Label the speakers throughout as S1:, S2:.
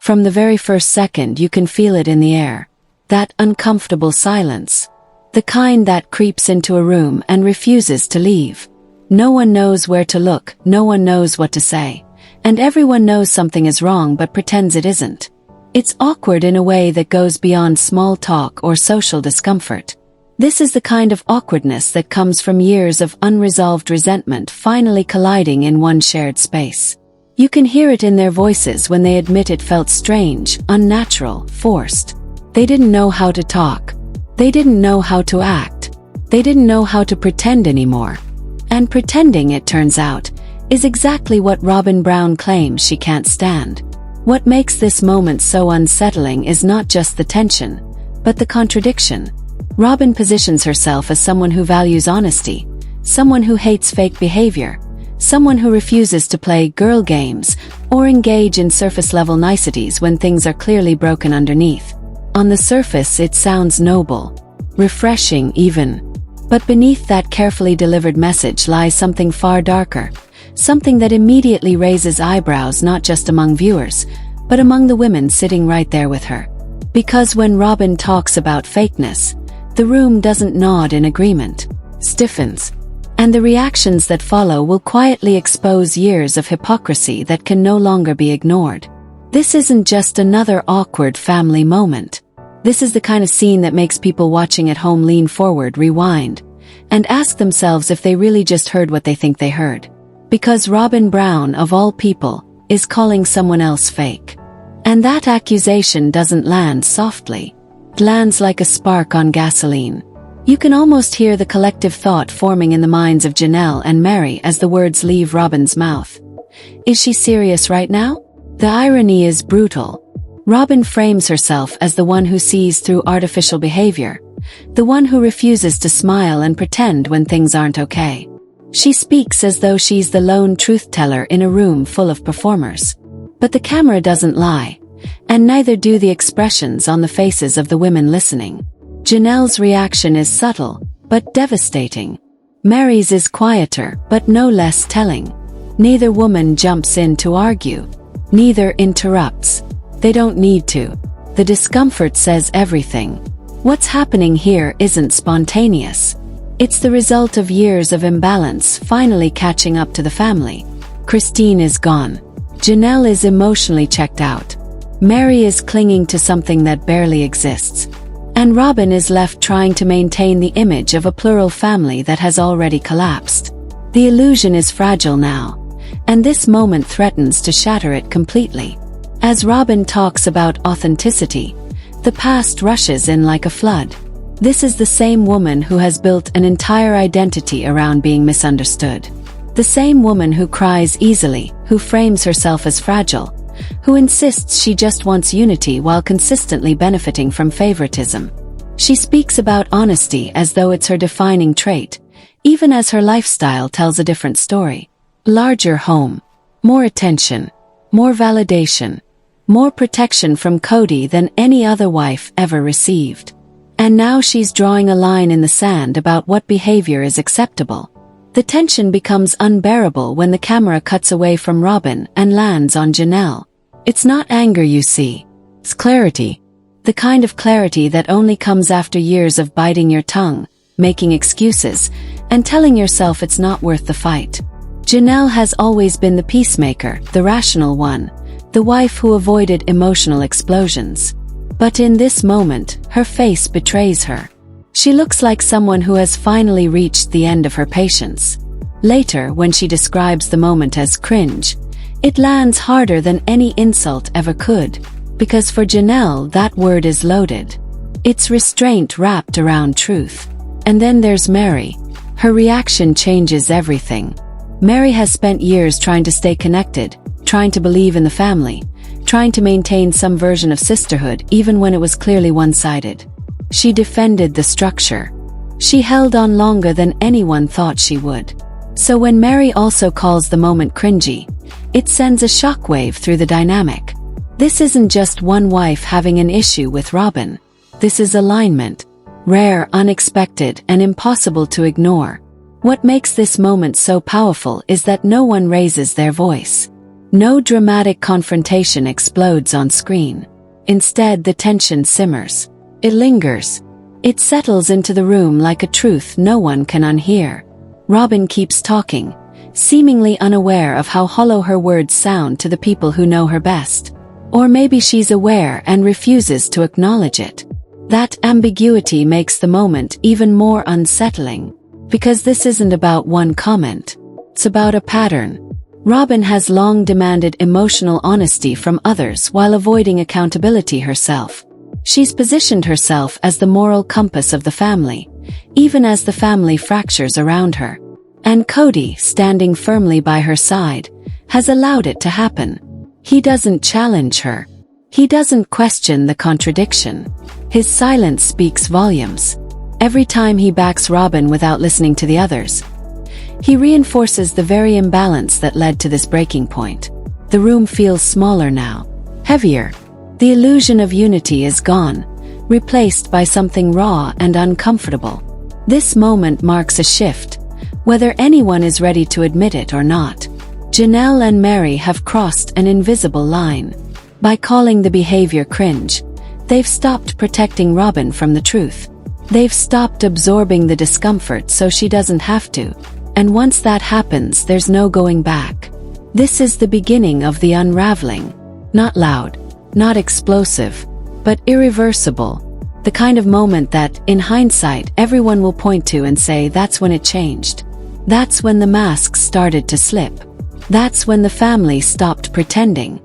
S1: From the very first second you can feel it in the air. That uncomfortable silence. The kind that creeps into a room and refuses to leave. No one knows where to look, no one knows what to say. And everyone knows something is wrong but pretends it isn't. It's awkward in a way that goes beyond small talk or social discomfort. This is the kind of awkwardness that comes from years of unresolved resentment finally colliding in one shared space. You can hear it in their voices when they admit it felt strange, unnatural, forced. They didn't know how to talk. They didn't know how to act. They didn't know how to pretend anymore. And pretending, it turns out, is exactly what Robyn Brown claims she can't stand. What makes this moment so unsettling is not just the tension, but the contradiction. Robyn positions herself as someone who values honesty, someone who hates fake behavior, someone who refuses to play girl games or engage in surface-level niceties when things are clearly broken underneath. On the surface it sounds noble, refreshing even. But beneath that carefully delivered message lies something far darker, something that immediately raises eyebrows not just among viewers, but among the women sitting right there with her. Because when Robyn talks about fakeness, the room doesn't nod in agreement, stiffens. And the reactions that follow will quietly expose years of hypocrisy that can no longer be ignored. This isn't just another awkward family moment. This is the kind of scene that makes people watching at home lean forward, rewind, and ask themselves if they really just heard what they think they heard. Because Robyn Brown, of all people, is calling someone else fake. And that accusation doesn't land softly. It lands like a spark on gasoline. You can almost hear the collective thought forming in the minds of Janelle and Mary as the words leave Robyn's mouth. Is she serious right now? The irony is brutal. Robyn frames herself as the one who sees through artificial behavior, the one who refuses to smile and pretend when things aren't okay. She speaks as though she's the lone truth-teller in a room full of performers. But the camera doesn't lie, and neither do the expressions on the faces of the women listening. Janelle's reaction is subtle, but devastating. Mary's is quieter, but no less telling. Neither woman jumps in to argue. Neither interrupts. They don't need to. The discomfort says everything. What's happening here isn't spontaneous. It's the result of years of imbalance finally catching up to the family. Christine is gone. Janelle is emotionally checked out. Mary is clinging to something that barely exists. And Robyn is left trying to maintain the image of a plural family that has already collapsed. The illusion is fragile now, and this moment threatens to shatter it completely. As Robyn talks about authenticity, the past rushes in like a flood. This is the same woman who has built an entire identity around being misunderstood. The same woman who cries easily, who frames herself as fragile, who insists she just wants unity while consistently benefiting from favoritism. She speaks about honesty as though it's her defining trait, even as her lifestyle tells a different story. Larger home, more attention, more validation, more protection from Cody than any other wife ever received. And now she's drawing a line in the sand about what behavior is acceptable. The tension becomes unbearable when the camera cuts away from Robyn and lands on Janelle. It's not anger you see. It's clarity. The kind of clarity that only comes after years of biting your tongue, making excuses, and telling yourself it's not worth the fight. Janelle has always been the peacemaker, the rational one, the wife who avoided emotional explosions. But in this moment, her face betrays her. She looks like someone who has finally reached the end of her patience. Later, when she describes the moment as cringe, it lands harder than any insult ever could, because for Janelle that word is loaded. It's restraint wrapped around truth. And then there's Mary. Her reaction changes everything. Mary has spent years trying to stay connected, trying to believe in the family, trying to maintain some version of sisterhood even when it was clearly one-sided. She defended the structure. She held on longer than anyone thought she would. So when Mary also calls the moment cringy, it sends a shockwave through the dynamic. This isn't just one wife having an issue with Robyn. This is alignment. Rare, unexpected, and impossible to ignore. What makes this moment so powerful is that no one raises their voice. No dramatic confrontation explodes on screen. Instead, the tension simmers. It lingers. It settles into the room like a truth no one can unhear. Robyn keeps talking, seemingly unaware of how hollow her words sound to the people who know her best. Or maybe she's aware and refuses to acknowledge it. That ambiguity makes the moment even more unsettling. Because this isn't about one comment. It's about a pattern. Robyn has long demanded emotional honesty from others while avoiding accountability herself. She's positioned herself as the moral compass of the family, even as the family fractures around her. And Cody, standing firmly by her side, has allowed it to happen. He doesn't challenge her. He doesn't question the contradiction. His silence speaks volumes. Every time he backs Robyn without listening to the others, he reinforces the very imbalance that led to this breaking point. The room feels smaller now, heavier. The illusion of unity is gone, replaced by something raw and uncomfortable. This moment marks a shift, whether anyone is ready to admit it or not. Janelle and Mary have crossed an invisible line. By calling the behavior cringe, they've stopped protecting Robyn from the truth. They've stopped absorbing the discomfort so she doesn't have to. And once that happens, there's no going back. This is the beginning of the unraveling. Not loud, not explosive, but irreversible. The kind of moment that, in hindsight, everyone will point to and say that's when it changed. That's when the masks started to slip. That's when the family stopped pretending.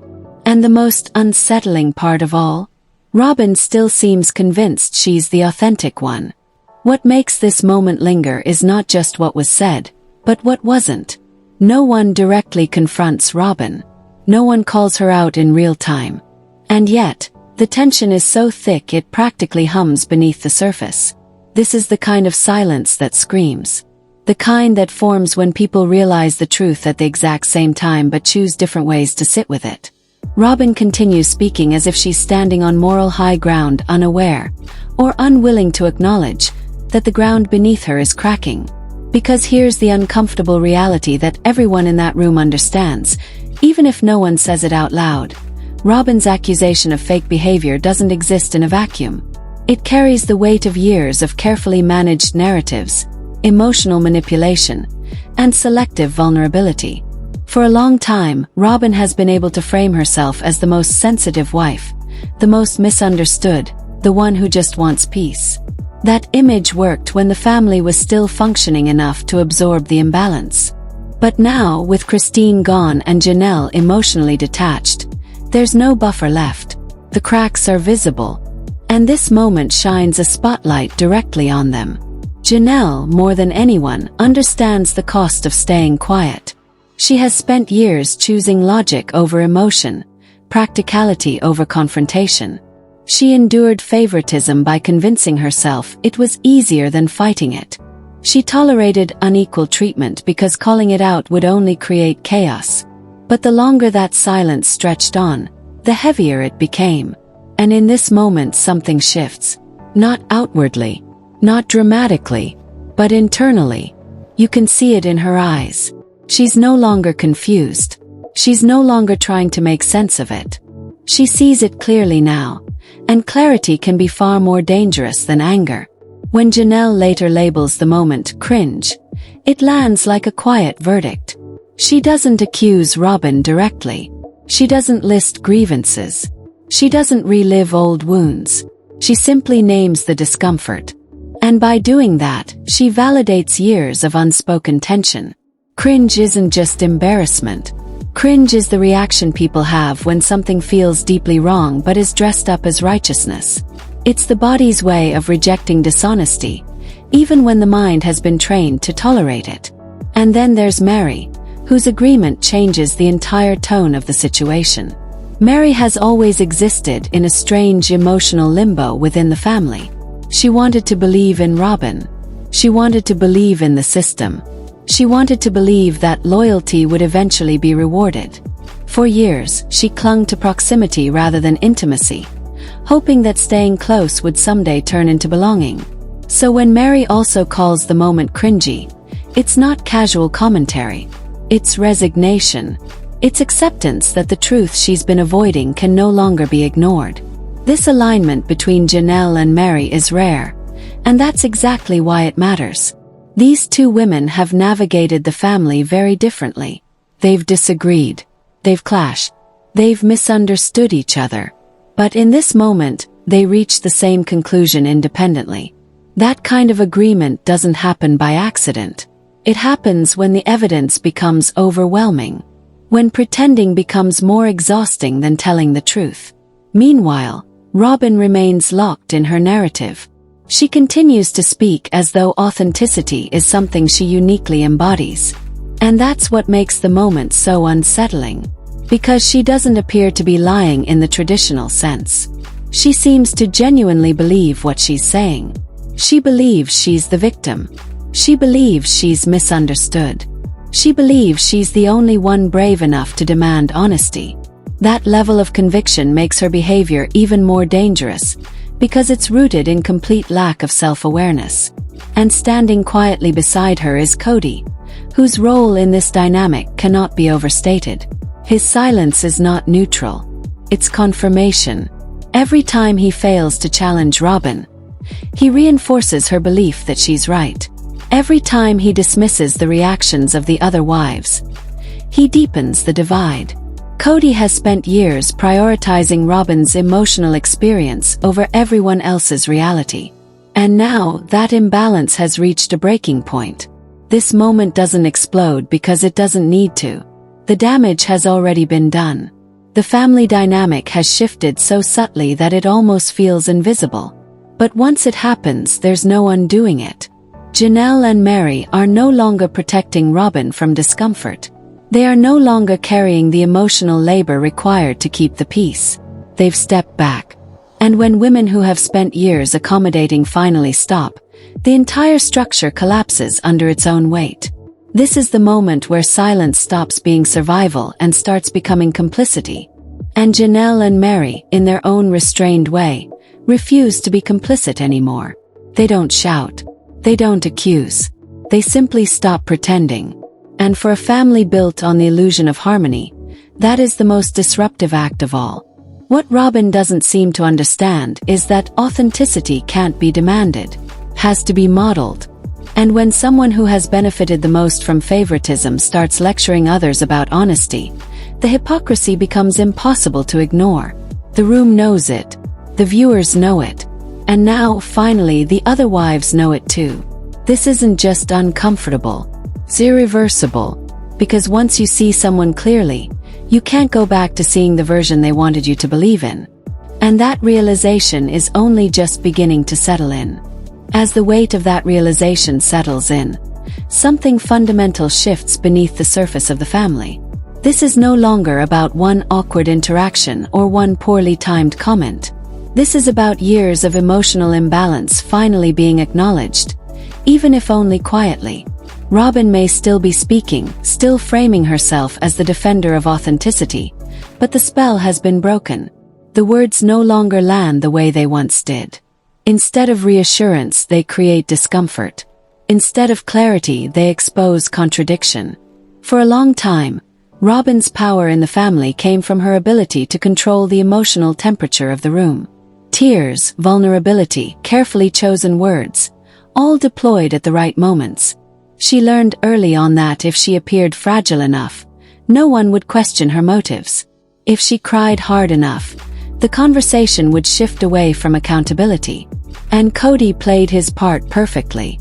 S1: And the most unsettling part of all? Robyn still seems convinced she's the authentic one. What makes this moment linger is not just what was said, but what wasn't. No one directly confronts Robyn. No one calls her out in real time. And yet, the tension is so thick it practically hums beneath the surface. This is the kind of silence that screams. The kind that forms when people realize the truth at the exact same time but choose different ways to sit with it. Robyn continues speaking as if she's standing on moral high ground, unaware, or unwilling to acknowledge, that the ground beneath her is cracking. Because here's the uncomfortable reality that everyone in that room understands, even if no one says it out loud. Robyn's accusation of fake behavior doesn't exist in a vacuum. It carries the weight of years of carefully managed narratives, emotional manipulation, and selective vulnerability. For a long time, Robyn has been able to frame herself as the most sensitive wife, the most misunderstood, the one who just wants peace. That image worked when the family was still functioning enough to absorb the imbalance. But now, with Christine gone and Janelle emotionally detached, there's no buffer left. The cracks are visible. And this moment shines a spotlight directly on them. Janelle, more than anyone, understands the cost of staying quiet. She has spent years choosing logic over emotion, practicality over confrontation. She endured favoritism by convincing herself it was easier than fighting it. She tolerated unequal treatment because calling it out would only create chaos. But the longer that silence stretched on, the heavier it became. And in this moment something shifts. Not outwardly, not dramatically, but internally. You can see it in her eyes. She's no longer confused. She's no longer trying to make sense of it. She sees it clearly now. And clarity can be far more dangerous than anger. When Janelle later labels the moment cringe, it lands like a quiet verdict. She doesn't accuse Robyn directly. She doesn't list grievances. She doesn't relive old wounds. She simply names the discomfort. And by doing that, she validates years of unspoken tension. Cringe isn't just embarrassment. Cringe is the reaction people have when something feels deeply wrong but is dressed up as righteousness. It's the body's way of rejecting dishonesty, even when the mind has been trained to tolerate it. And then there's Mary, whose agreement changes the entire tone of the situation. Mary has always existed in a strange emotional limbo within the family. She wanted to believe in Robyn. She wanted to believe in the system. She wanted to believe that loyalty would eventually be rewarded. For years, she clung to proximity rather than intimacy, hoping that staying close would someday turn into belonging. So when Mary also calls the moment cringy, it's not casual commentary. It's resignation. It's acceptance that the truth she's been avoiding can no longer be ignored. This alignment between Janelle and Mary is rare, and that's exactly why it matters. These two women have navigated the family very differently. They've disagreed. They've clashed. They've misunderstood each other. But in this moment, they reach the same conclusion independently. That kind of agreement doesn't happen by accident. It happens when the evidence becomes overwhelming. When pretending becomes more exhausting than telling the truth. Meanwhile, Robyn remains locked in her narrative. She continues to speak as though authenticity is something she uniquely embodies. And that's what makes the moment so unsettling. Because she doesn't appear to be lying in the traditional sense. She seems to genuinely believe what she's saying. She believes she's the victim. She believes she's misunderstood. She believes she's the only one brave enough to demand honesty. That level of conviction makes her behavior even more dangerous, because it's rooted in complete lack of self-awareness. And standing quietly beside her is Cody, whose role in this dynamic cannot be overstated. His silence is not neutral. It's confirmation. Every time he fails to challenge Robyn, he reinforces her belief that she's right. Every time he dismisses the reactions of the other wives, he deepens the divide. Cody has spent years prioritizing Robyn's emotional experience over everyone else's reality. And now, that imbalance has reached a breaking point. This moment doesn't explode because it doesn't need to. The damage has already been done. The family dynamic has shifted so subtly that it almost feels invisible. But once it happens, there's no undoing it. Janelle and Mary are no longer protecting Robyn from discomfort. They are no longer carrying the emotional labor required to keep the peace. They've stepped back. And when women who have spent years accommodating finally stop, the entire structure collapses under its own weight. This is the moment where silence stops being survival and starts becoming complicity. And Janelle and Mary, in their own restrained way, refuse to be complicit anymore. They don't shout. They don't accuse. They simply stop pretending. And for a family built on the illusion of harmony, that is the most disruptive act of all. What Robyn doesn't seem to understand is that authenticity can't be demanded, has to be modeled. And when someone who has benefited the most from favoritism starts lecturing others about honesty, the hypocrisy becomes impossible to ignore. The room knows it. The viewers know it. And now, finally, the other wives know it too. This isn't just uncomfortable. It's irreversible. Because once you see someone clearly, you can't go back to seeing the version they wanted you to believe in. And that realization is only just beginning to settle in. As the weight of that realization settles in, something fundamental shifts beneath the surface of the family. This is no longer about one awkward interaction or one poorly timed comment. This is about years of emotional imbalance finally being acknowledged, even if only quietly. Robyn may still be speaking, still framing herself as the defender of authenticity, but the spell has been broken. The words no longer land the way they once did. Instead of reassurance, they create discomfort. Instead of clarity, they expose contradiction. For a long time, Robyn's power in the family came from her ability to control the emotional temperature of the room. Tears, vulnerability, carefully chosen words, all deployed at the right moments. She learned early on that if she appeared fragile enough, no one would question her motives. If she cried hard enough, the conversation would shift away from accountability. And Cody played his part perfectly.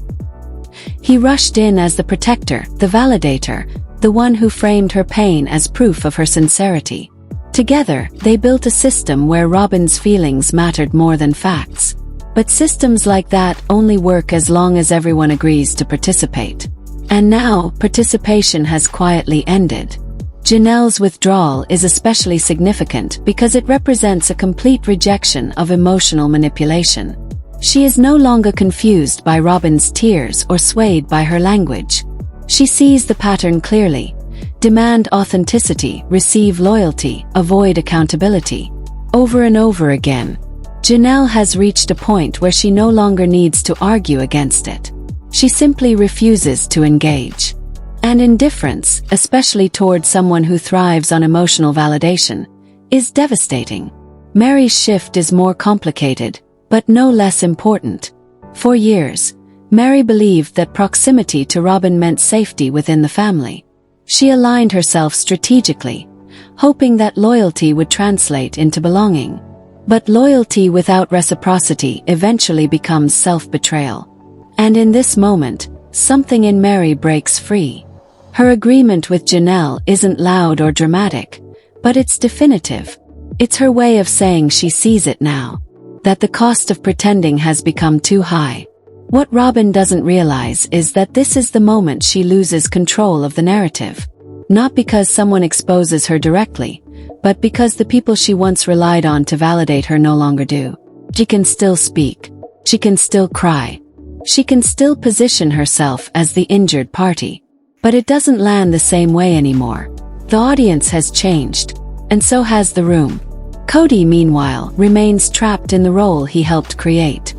S1: He rushed in as the protector, the validator, the one who framed her pain as proof of her sincerity. Together, they built a system where Robyn's feelings mattered more than facts. But systems like that only work as long as everyone agrees to participate. And now, participation has quietly ended. Janelle's withdrawal is especially significant because it represents a complete rejection of emotional manipulation. She is no longer confused by Robyn's tears or swayed by her language. She sees the pattern clearly. Demand authenticity, receive loyalty, avoid accountability. Over and over again. Janelle has reached a point where she no longer needs to argue against it. She simply refuses to engage. And indifference, especially toward someone who thrives on emotional validation, is devastating. Mary's shift is more complicated, but no less important. For years, Mary believed that proximity to Robyn meant safety within the family. She aligned herself strategically, hoping that loyalty would translate into belonging. But loyalty without reciprocity eventually becomes self-betrayal. And in this moment, something in Mary breaks free. Her agreement with Janelle isn't loud or dramatic, but it's definitive. It's her way of saying she sees it now, that the cost of pretending has become too high. What Robyn doesn't realize is that this is the moment she loses control of the narrative. Not because someone exposes her directly, but because the people she once relied on to validate her no longer do. She can still speak. She can still cry. She can still position herself as the injured party. But it doesn't land the same way anymore. The audience has changed, and so has the room. Cody, meanwhile, remains trapped in the role he helped create.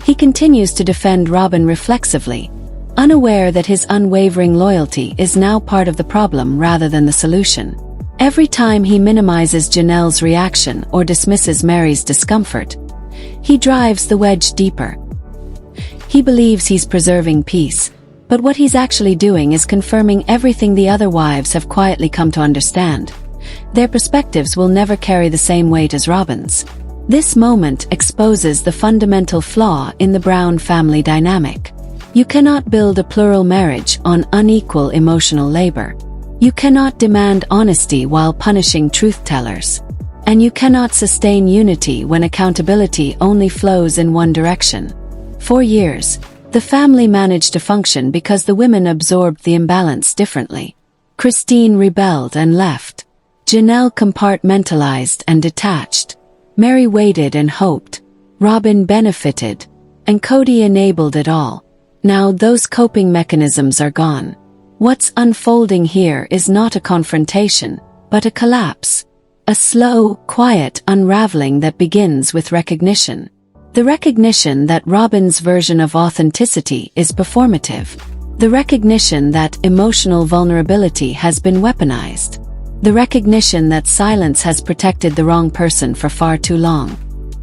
S1: He continues to defend Robyn reflexively, unaware that his unwavering loyalty is now part of the problem rather than the solution. Every time he minimizes Janelle's reaction or dismisses Mary's discomfort, he drives the wedge deeper. He believes he's preserving peace, but what he's actually doing is confirming everything the other wives have quietly come to understand. Their perspectives will never carry the same weight as Robyn's. This moment exposes the fundamental flaw in the Brown family dynamic. You cannot build a plural marriage on unequal emotional labor. You cannot demand honesty while punishing truth-tellers. And you cannot sustain unity when accountability only flows in one direction. For years, the family managed to function because the women absorbed the imbalance differently. Christine rebelled and left. Janelle compartmentalized and detached. Mary waited and hoped. Robyn benefited. And Cody enabled it all. Now those coping mechanisms are gone. What's unfolding here is not a confrontation, but a collapse. A slow, quiet unraveling that begins with recognition. The recognition that Robyn's version of authenticity is performative. The recognition that emotional vulnerability has been weaponized. The recognition that silence has protected the wrong person for far too long.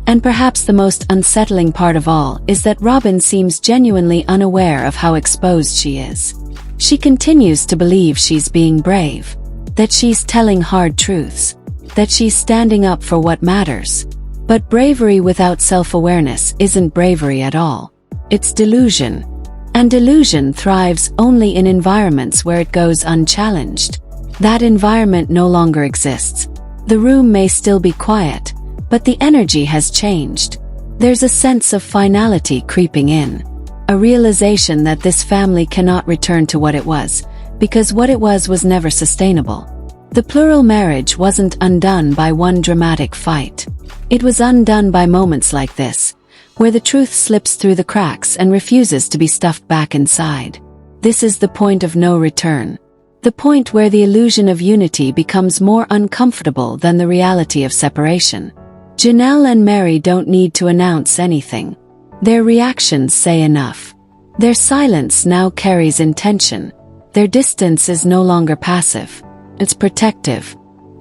S1: And perhaps the most unsettling part of all is that Robyn seems genuinely unaware of how exposed she is. She continues to believe she's being brave, that she's telling hard truths, that she's standing up for what matters. But bravery without self-awareness isn't bravery at all. It's delusion. And delusion thrives only in environments where it goes unchallenged. That environment no longer exists. The room may still be quiet, but the energy has changed. There's a sense of finality creeping in. A realization that this family cannot return to what it was, because what it was never sustainable. The plural marriage wasn't undone by one dramatic fight. It was undone by moments like this, where the truth slips through the cracks and refuses to be stuffed back inside. This is the point of no return. The point where the illusion of unity becomes more uncomfortable than the reality of separation. Janelle and Mary don't need to announce anything. Their reactions say enough. Their silence now carries intention. Their distance is no longer passive. It's protective.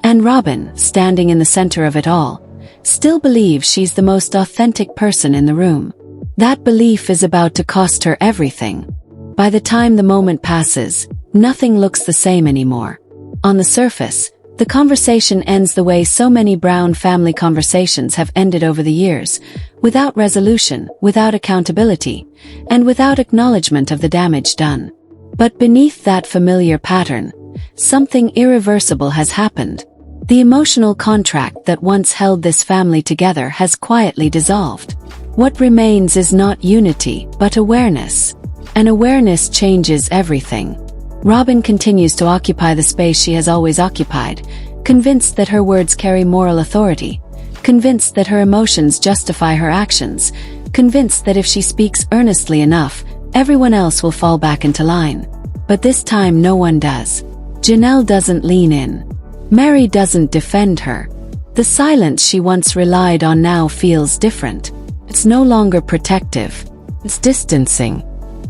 S1: And Robyn, standing in the center of it all, still believes she's the most authentic person in the room. That belief is about to cost her everything. By the time the moment passes, nothing looks the same anymore. On the surface, the conversation ends the way so many Brown family conversations have ended over the years, without resolution, without accountability, and without acknowledgement of the damage done. But beneath that familiar pattern, something irreversible has happened. The emotional contract that once held this family together has quietly dissolved. What remains is not unity, but awareness. And awareness changes everything. Robyn continues to occupy the space she has always occupied, convinced that her words carry moral authority, convinced that her emotions justify her actions, convinced that if she speaks earnestly enough, everyone else will fall back into line. But this time no one does. Janelle doesn't lean in. Mary doesn't defend her. The silence she once relied on now feels different. It's no longer protective. It's distancing.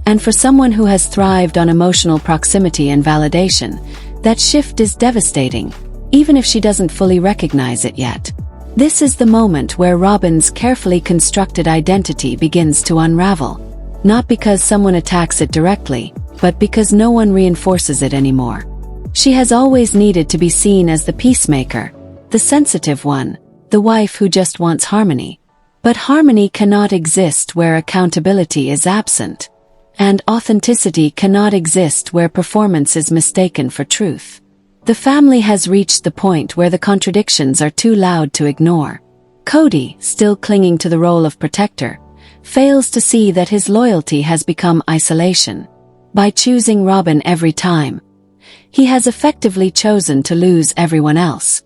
S1: And for someone who has thrived on emotional proximity and validation, that shift is devastating, even if she doesn't fully recognize it yet. This is the moment where Robyn's carefully constructed identity begins to unravel. Not because someone attacks it directly, but because no one reinforces it anymore. She has always needed to be seen as the peacemaker, the sensitive one, the wife who just wants harmony. But harmony cannot exist where accountability is absent. And authenticity cannot exist where performance is mistaken for truth. The family has reached the point where the contradictions are too loud to ignore. Cody, still clinging to the role of protector, fails to see that his loyalty has become isolation. By choosing Robyn every time, he has effectively chosen to lose everyone else.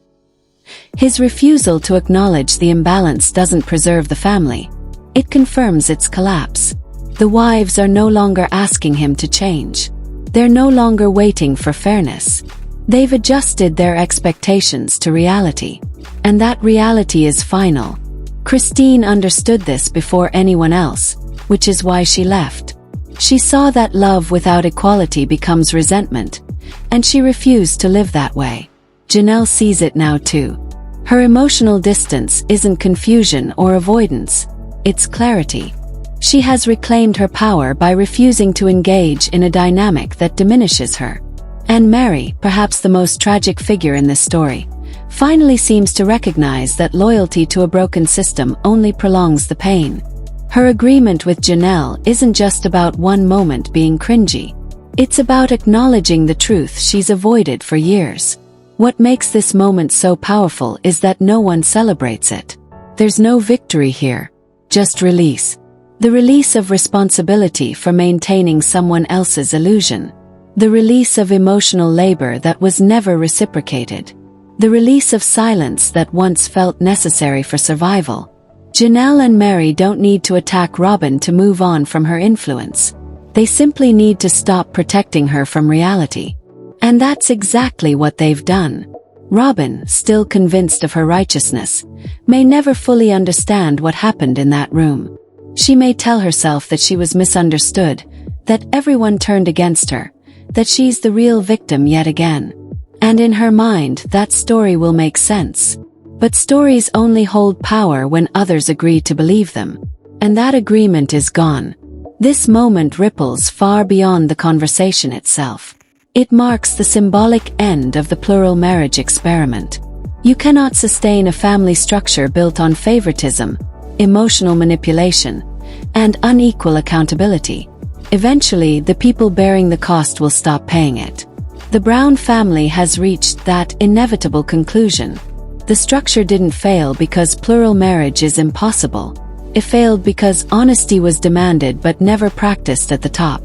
S1: His refusal to acknowledge the imbalance doesn't preserve the family. It confirms its collapse. The wives are no longer asking him to change. They're no longer waiting for fairness. They've adjusted their expectations to reality. And that reality is final. Christine understood this before anyone else, which is why she left. She saw that love without equality becomes resentment, and she refused to live that way. Janelle sees it now too. Her emotional distance isn't confusion or avoidance, it's clarity. She has reclaimed her power by refusing to engage in a dynamic that diminishes her. And Mary, perhaps the most tragic figure in this story, finally seems to recognize that loyalty to a broken system only prolongs the pain. Her agreement with Janelle isn't just about one moment being cringy. It's about acknowledging the truth she's avoided for years. What makes this moment so powerful is that no one celebrates it. There's no victory here, just release. The release of responsibility for maintaining someone else's illusion. The release of emotional labor that was never reciprocated. The release of silence that once felt necessary for survival. Janelle and Mary don't need to attack Robyn to move on from her influence. They simply need to stop protecting her from reality. And that's exactly what they've done. Robyn, still convinced of her righteousness, may never fully understand what happened in that room. She may tell herself that she was misunderstood, that everyone turned against her, that she's the real victim yet again. And in her mind, that story will make sense. But stories only hold power when others agree to believe them. And that agreement is gone. This moment ripples far beyond the conversation itself. It marks the symbolic end of the plural marriage experiment. You cannot sustain a family structure built on favoritism, emotional manipulation, and unequal accountability. Eventually, the people bearing the cost will stop paying it. The Brown family has reached that inevitable conclusion. The structure didn't fail because plural marriage is impossible. It failed because honesty was demanded but never practiced at the top.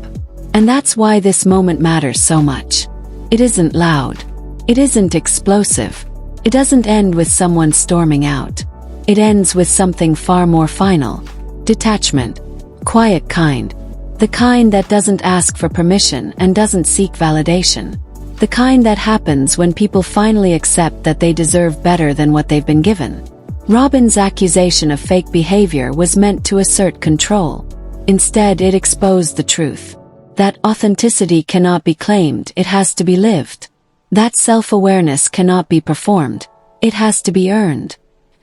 S1: And that's why this moment matters so much. It isn't loud. It isn't explosive. It doesn't end with someone storming out. It ends with something far more final. Detachment. Quiet kind. The kind that doesn't ask for permission and doesn't seek validation. The kind that happens when people finally accept that they deserve better than what they've been given. Robyn's accusation of fake behavior was meant to assert control. Instead, it exposed the truth. That authenticity cannot be claimed, it has to be lived. That self-awareness cannot be performed, it has to be earned.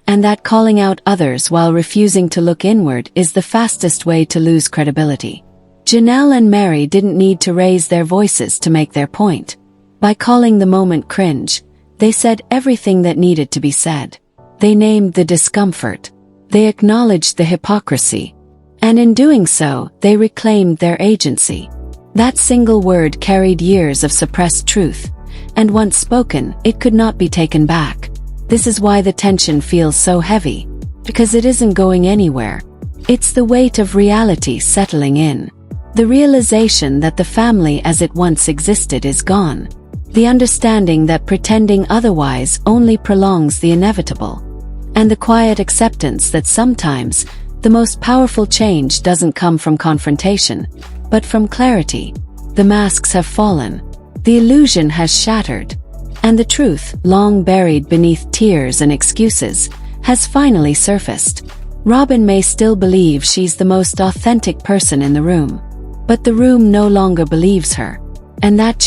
S1: And that calling out others while refusing to look inward is the fastest way to lose credibility. Janelle and Mary didn't need to raise their voices to make their point. By calling the moment cringe, they said everything that needed to be said. They named the discomfort. They acknowledged the hypocrisy. And in doing so, they reclaimed their agency. That single word carried years of suppressed truth, and once spoken, it could not be taken back. This is why the tension feels so heavy, because it isn't going anywhere. It's the weight of reality settling in. The realization that the family as it once existed is gone. The understanding that pretending otherwise only prolongs the inevitable. And the quiet acceptance that sometimes, the most powerful change doesn't come from confrontation, but from clarity. The masks have fallen. The illusion has shattered. And the truth, long buried beneath tears and excuses, has finally surfaced. Robyn may still believe she's the most authentic person in the room. But the room no longer believes her. And that